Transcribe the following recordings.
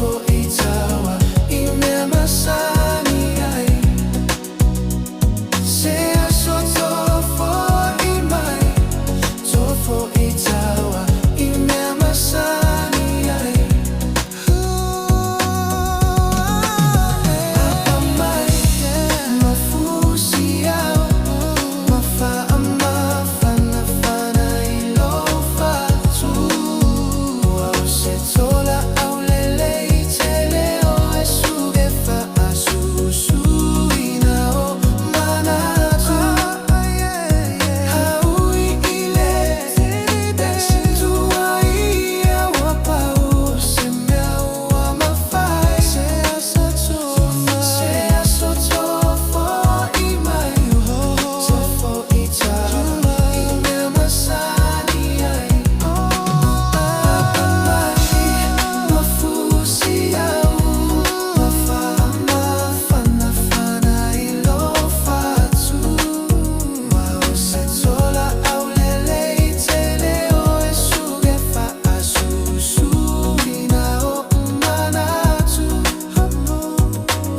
for itawa imema sani ai se aso to for imai to for itawa imema sani ai apa mai mafusi au mafa ama fana fana ilofa tu au se tola au lele itele o esuge fa asusu ina o manatu haui ile sintua ia wapa o se mea ua mafai se aso to for imai to for itawa imema sani ai apa mai mafusi au mafa fana fana ilofa tu au se tola au lele itele o esuge fa asusu ina o manatu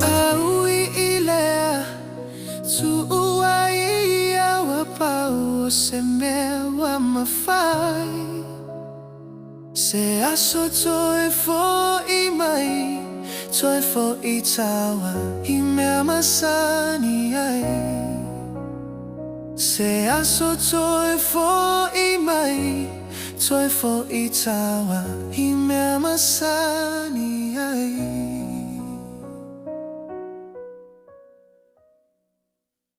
aui ilea tu ia wapa o se mea wa mafai se aso toe fo imai toe fo itawa imema sani ai se aso toe fo imai toe fo itawa imema sani ai